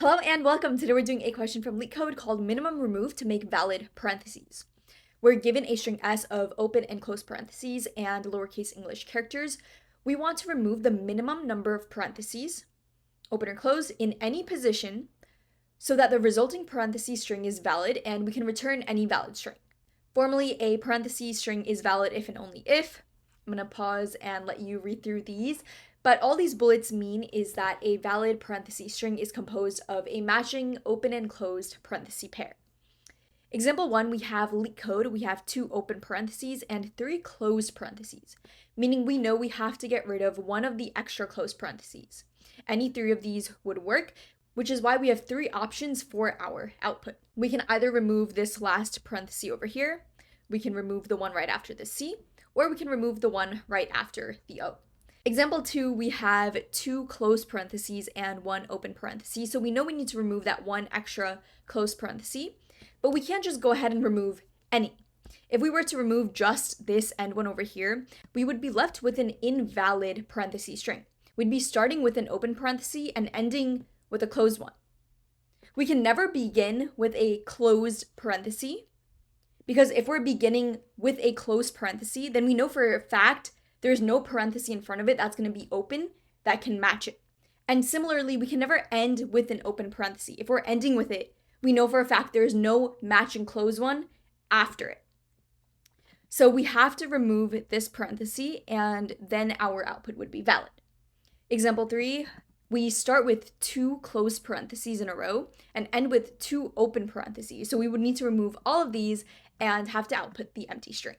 Hello and welcome. Today we're doing a question from LeetCode called minimum remove to make valid parentheses. We're given a string S of open and close parentheses and lowercase English characters. We want to remove the minimum number of parentheses, open or close, in any position so that the resulting parentheses string is valid and we can return any valid string. Formally, a parentheses string is valid if and only if. I'm going to pause and let you read through these. But all these bullets mean is that a valid parentheses string is composed of a matching open and closed parenthesis pair. Example 1, we have LeetCode. We have 2 open parentheses and 3 closed parentheses, meaning we know we have to get rid of one of the extra closed parentheses. Any 3 of these would work, which is why we have 3 options for our output. We can either remove this last parenthesis over here, we can remove the one right after the C, or we can remove the one right after the O. Example 2, we have 2 closed parentheses and 1 open parenthesis. So we know we need to remove that one extra closed parenthesis, but we can't just go ahead and remove any. If we were to remove just this end one over here, we would be left with an invalid parenthesis string. We'd be starting with an open parenthesis and ending with a closed one. We can never begin with a closed parenthesis because if we're beginning with a closed parenthesis, then we know for a fact there's no parenthesis in front of it that's going to be open that can match it. And similarly, we can never end with an open parenthesis. If we're ending with it, we know for a fact there's no matching closed one after it. So we have to remove this parenthesis and then our output would be valid. Example 3, we start with 2 closed parentheses in a row and end with 2 open parentheses. So we would need to remove all of these and have to output the empty string.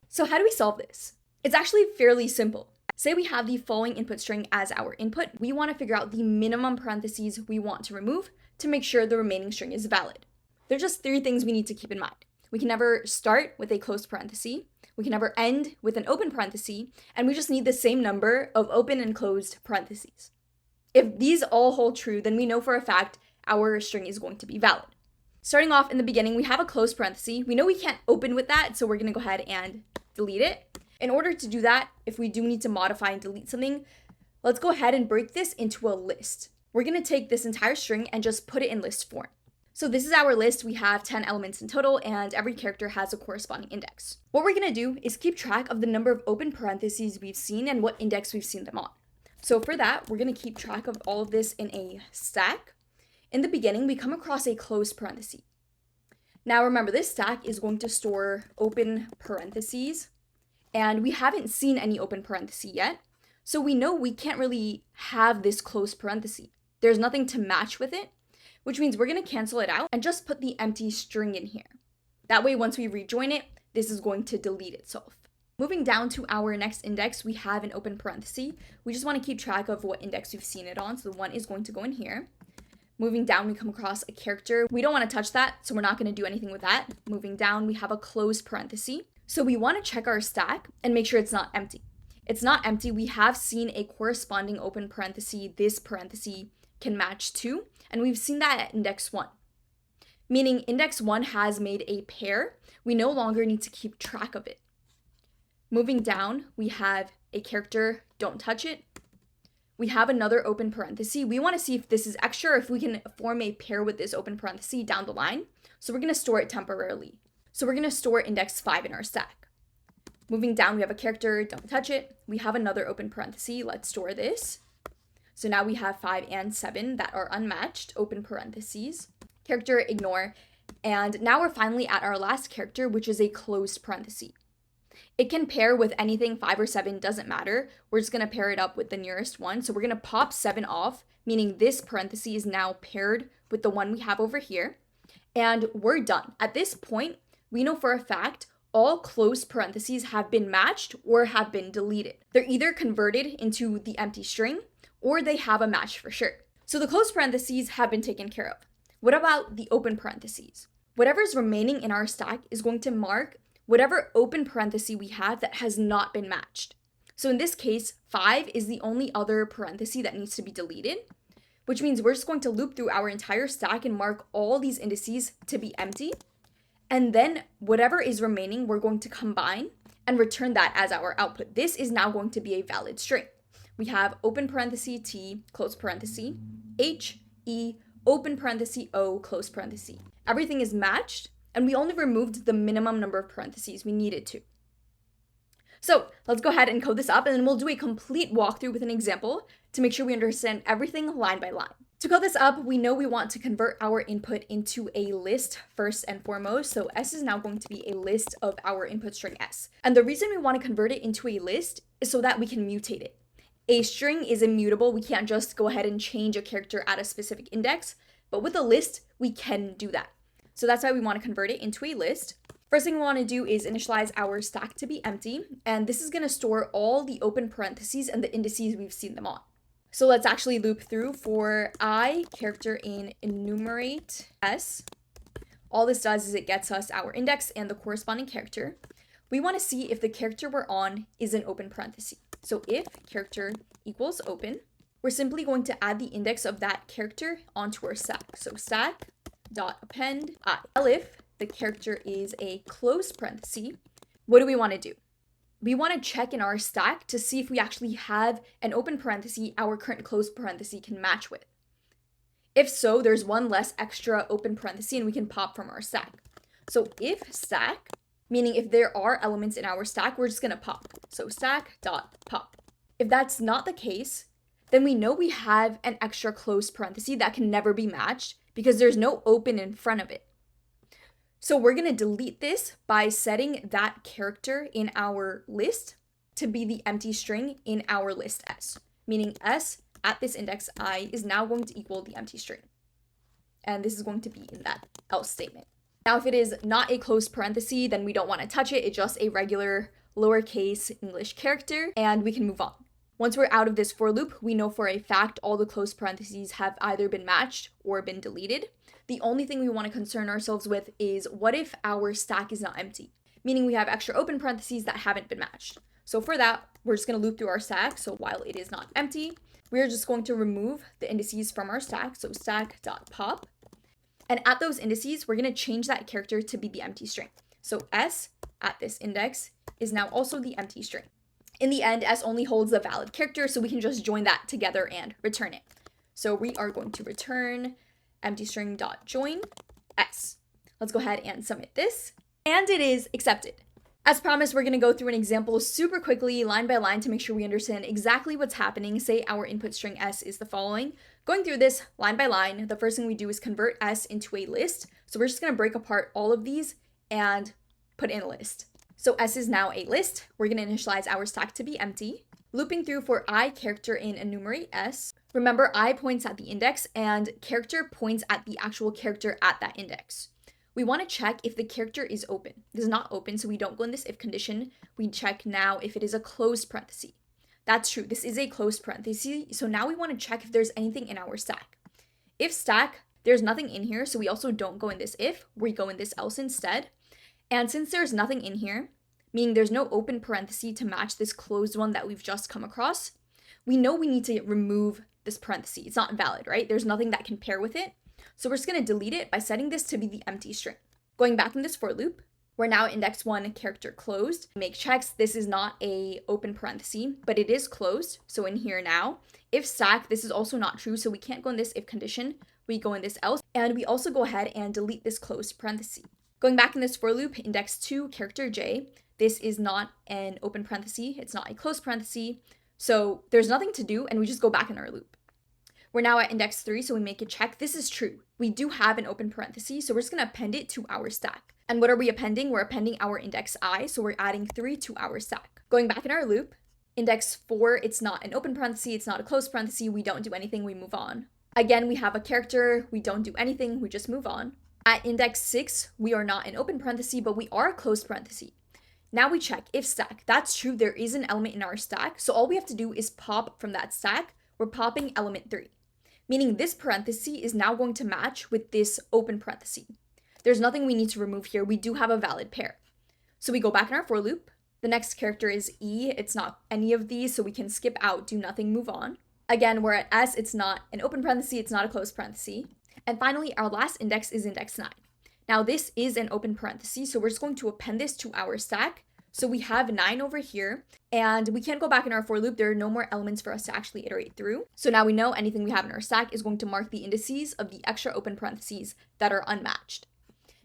So how do we solve this? It's actually fairly simple. Say we have the following input string as our input. We want to figure out the minimum parentheses we want to remove to make sure the remaining string is valid. There are just 3 things we need to keep in mind. We can never start with a closed parenthesis, we can never end with an open parenthesis, and we just need the same number of open and closed parentheses. If these all hold true, then we know for a fact our string is going to be valid. Starting off in the beginning, we have a closed parenthesis. We know we can't open with that, so we're going to go ahead and delete it. In order to do that, if we do need to modify and delete something, let's go ahead and break this into a list. We're going to take this entire string and just put it in list form. So this is our list. We have 10 elements in total, and every character has a corresponding index. What we're going to do is keep track of the number of open parentheses we've seen and what index we've seen them on. So for that, we're going to keep track of all of this in a stack. In the beginning, we come across a closed parenthesis. Now remember, this stack is going to store open parentheses, and we haven't seen any open parenthesis yet, so we know we can't really have this closed parenthesis. There's nothing to match with it, which means we're going to cancel it out and just put the empty string in here. That way, once we rejoin it, this is going to delete itself. Moving down to our next index, we have an open parenthesis. We just want to keep track of what index we've seen it on, so the 1 is going to go in here. Moving down, we come across a character. We don't want to touch that, so we're not going to do anything with that. Moving down, we have a closed parenthesis. So we want to check our stack and make sure it's not empty. It's not empty. We have seen a corresponding open parenthesis. This parenthesis can match 2, and we've seen that at index 1. Meaning index 1 has made a pair. We no longer need to keep track of it. Moving down, we have a character, don't touch it. We have another open parenthesis. We want to see if this is extra or if we can form a pair with this open parenthesis down the line. So we're going to store it temporarily. So we're going to store index 5 in our stack. Moving down, we have a character, don't touch it. We have another open parenthesis. Let's store this. So now we have 5 and 7 that are unmatched, open parentheses. Character, ignore. And now we're finally at our last character, which is a closed parenthesis. It can pair with anything, 5 or 7, doesn't matter. We're just going to pair it up with the nearest one. So we're going to pop 7 off, meaning this parenthesis is now paired with the one we have over here. And we're done. At this point, we know for a fact all closed parentheses have been matched or have been deleted. They're either converted into the empty string or they have a match for sure. So the closed parentheses have been taken care of. What about the open parentheses? Whatever's remaining in our stack is going to mark whatever open parenthesis we have that has not been matched. So in this case, 5 is the only other parenthesis that needs to be deleted, which means we're just going to loop through our entire stack and mark all these indices to be empty. And then whatever is remaining, we're going to combine and return that as our output. This is now going to be a valid string. We have open parenthesis T, close parenthesis, H, E, open parenthesis O, close parenthesis. Everything is matched, and we only removed the minimum number of parentheses we needed to. So let's go ahead and code this up, and then we'll do a complete walkthrough with an example to make sure we understand everything line by line. To code this up, we know we want to convert our input into a list first and foremost. So S is now going to be a list of our input string S. And the reason we want to convert it into a list is so that we can mutate it. A string is immutable. We can't just go ahead and change a character at a specific index, but with a list, we can do that. So that's why we want to convert it into a list. First thing we want to do is initialize our stack to be empty, and this is going to store all the open parentheses and the indices we've seen them on. So let's actually loop through for I character in enumerate S. All this does is it gets us our index and the corresponding character. We want to see if the character we're on is an open parenthesis. So if character equals open, we're simply going to add the index of that character onto our stack. So stack dot append I. If the character is a close parenthesis, what do we want to do? We want to check in our stack to see if we actually have an open parenthesis our current close parenthesis can match with. If so, there's one less extra open parenthesis and we can pop from our stack. So if stack, meaning if there are elements in our stack, we're just going to pop. So stack dot pop. If that's not the case, then we know we have an extra close parenthesis that can never be matched because there's no open in front of it. So we're going to delete this by setting that character in our list to be the empty string in our list S, meaning S at this index I is now going to equal the empty string. And this is going to be in that else statement. Now, if it is not a close parenthesis, then we don't want to touch it. It's just a regular lowercase English character, and we can move on. Once we're out of this for loop, we know for a fact all the close parentheses have either been matched or been deleted. The only thing we want to concern ourselves with is what if our stack is not empty, meaning we have extra open parentheses that haven't been matched. So for that, we're just going to loop through our stack. So while it is not empty, we're just going to remove the indices from our stack. So stack.pop. And at those indices, we're going to change that character to be the empty string. So S at this index is now also the empty string. In the end, S only holds the valid character, so we can just join that together and return it. So we are going to return empty string.join S. Let's go ahead and submit this. And it is accepted. As promised, we're going to go through an example super quickly, line by line, to make sure we understand exactly what's happening. Say our input string S is the following. Going through this line by line, the first thing we do is convert S into a list. So we're just going to break apart all of these and put in a list. So S is now a list. We're going to initialize our stack to be empty. Looping through for I character in enumerate S. Remember, I points at the index and character points at the actual character at that index. We want to check if the character is open. This is not open, so we don't go in this if condition. We check now if it is a closed parenthesis. That's true. This is a closed parenthesis. So now we want to check if there's anything in our stack. If stack, there's nothing in here, so we also don't go in this if. We go in this else instead. And since there's nothing in here, meaning there's no open parenthesis to match this closed one that we've just come across, we know we need to remove this parenthesis. It's not valid, right? There's nothing that can pair with it. So we're just going to delete it by setting this to be the empty string. Going back in this for loop, we're now at index 1 character closed. Make checks. This is not a open parenthesis, but it is closed. So in here now, if stack, this is also not true. So we can't go in this if condition. We go in this else. And we also go ahead and delete this closed parenthesis. Going back in this for loop, index 2 character J. This is not an open parenthesis. It's not a closed parenthesis. So there's nothing to do, and we just go back in our loop. We're now at index 3, so we make a check. This is true. We do have an open parenthesis, so we're just going to append it to our stack. And what are we appending? We're appending our index I, so we're adding 3 to our stack. Going back in our loop, index 4, it's not an open parenthesis, it's not a closed parenthesis, we don't do anything, we move on. Again, we have a character, we don't do anything, we just move on. At index 6, we are not an open parenthesis, but we are a closed parenthesis. Now we check if stack. That's true, there is an element in our stack, so all we have to do is pop from that stack. We're popping element 3. Meaning this parenthesis is now going to match with this open parenthesis. There's nothing we need to remove here. We do have a valid pair. So we go back in our for loop. The next character is E. It's not any of these, so we can skip out, do nothing, move on. Again, we're at S. It's not an open parenthesis. It's not a closed parenthesis. And finally, our last index is index 9. Now this is an open parenthesis, so we're just going to append this to our stack. So we have 9 over here, and we can't go back in our for loop. There are no more elements for us to actually iterate through. So now we know anything we have in our stack is going to mark the indices of the extra open parentheses that are unmatched,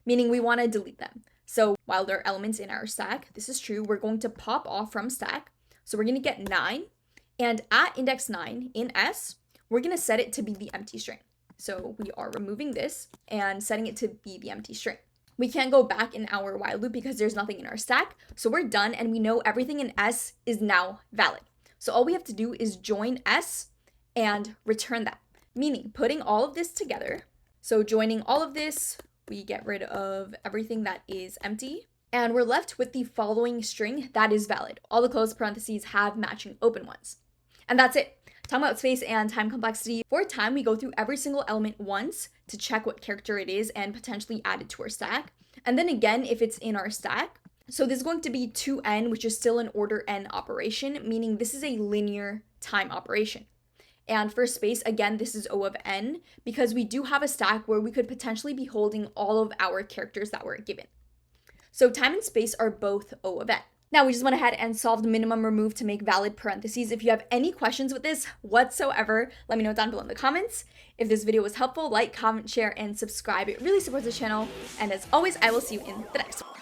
meaning we want to delete them. So while there are elements in our stack, this is true, we're going to pop off from stack. So we're going to get 9, and at index 9 in S, we're going to set it to be the empty string. So we are removing this and setting it to be the empty string. We can't go back in our while loop because there's nothing in our stack. So we're done, and we know everything in S is now valid. So all we have to do is join S and return that, meaning putting all of this together. So joining all of this, we get rid of everything that is empty, and we're left with the following string that is valid. All the closed parentheses have matching open ones. And that's it. Talking about space and time complexity. For time, we go through every single element once to check what character it is and potentially add it to our stack. And then again, if it's in our stack. So this is going to be 2n, which is still an order n operation, meaning this is a linear time operation. And for space, again, this is O of n, because we do have a stack where we could potentially be holding all of our characters that were given. So time and space are both O of n. Now we just went ahead and solved minimum remove to make valid parentheses. If you have any questions with this whatsoever, let me know down below in the comments. If this video was helpful, like, comment, share, and subscribe. It really supports the channel. And as always, I will see you in the next one.